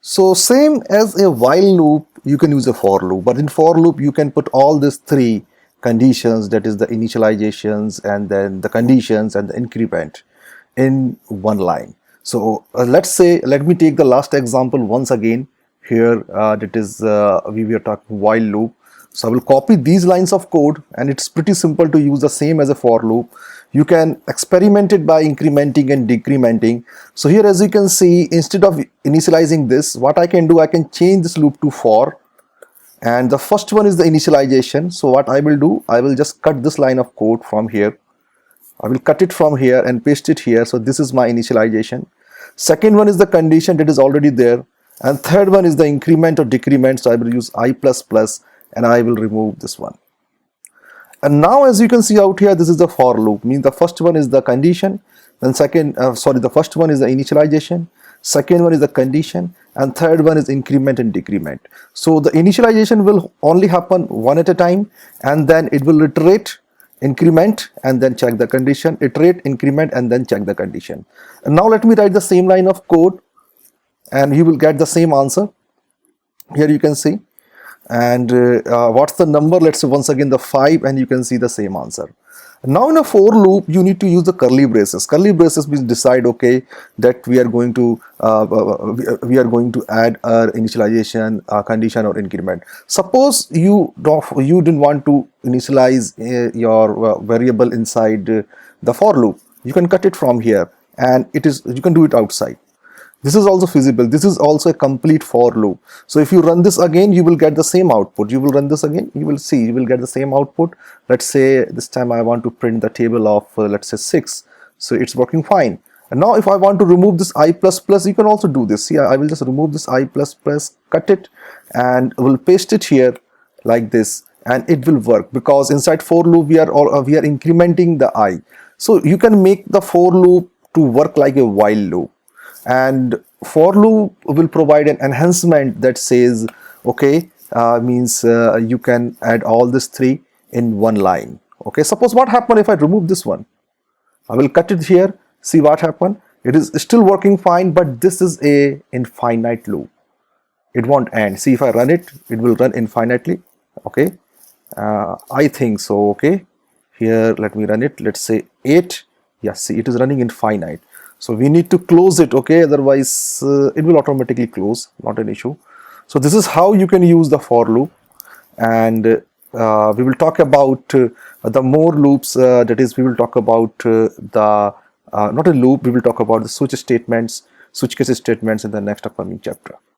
So same as a while loop, you can use a for loop, but in for loop you can put all these three conditions, that is the initializations and then the conditions and the increment in one line. So let's say, let me take the last example once again here. That is we were talking while loop. So I will copy these lines of code, and it's pretty simple to use the same as a for loop. You can experiment it by incrementing and decrementing. So here, as you can see, instead of initializing this, what I can do, I can change this loop to for, and the first one is the initialization. So what I will do, I will just cut this line of code from here. I will cut it from here and paste it here. So this is my initialization. Second one is the condition that is already there, and third one is the increment or decrement. So I will use I++ and I will remove this one. And now, as you can see out here, this is the for loop. Means the first one is the condition, then the first one is the initialization, second one is the condition, and third one is increment and decrement. So the initialization will only happen one at a time, and then it will iterate, increment, and then check the condition, iterate, increment, and then check the condition. And now let me write the same line of code, and you will get the same answer. Here you can see. And what's the number? Let's say once again the 5, and you can see the same answer. Now in a for loop, you need to use the curly braces. Curly braces means decide, okay, that we are going to add our initialization, condition, or increment. Suppose you didn't want to initialize your variable inside the for loop. You can cut it from here, and you can do it outside. This is also feasible. This is also a complete for loop. So if you run this again, you will get the same output. You will run this again, you will see, you will get the same output. Let's say this time I want to print the table of let's say 6. So it's working fine. And now if I want to remove this I++, you can also do this. See, I will just remove this I++, cut it, and will paste it here like this, and it will work, because inside for loop we are incrementing the I. So you can make the for loop to work like a while loop. And for loop will provide an enhancement that says, okay, you can add all these three in one line. Okay, suppose what happened if I remove this one? I will cut it here. See what happened. It is still working fine, but this is a infinite loop. It won't end. See, if I run it, it will run infinitely. Okay, I think so. Okay, here let me run it. Let's say 8. Yes, see, it is running infinite. So we need to close it, okay, otherwise it will automatically close, not an issue. So this is how you can use the for loop, and we will talk about the more loops, that is we will talk about not a loop, we will talk about the switch statements, switch case statements in the next upcoming chapter.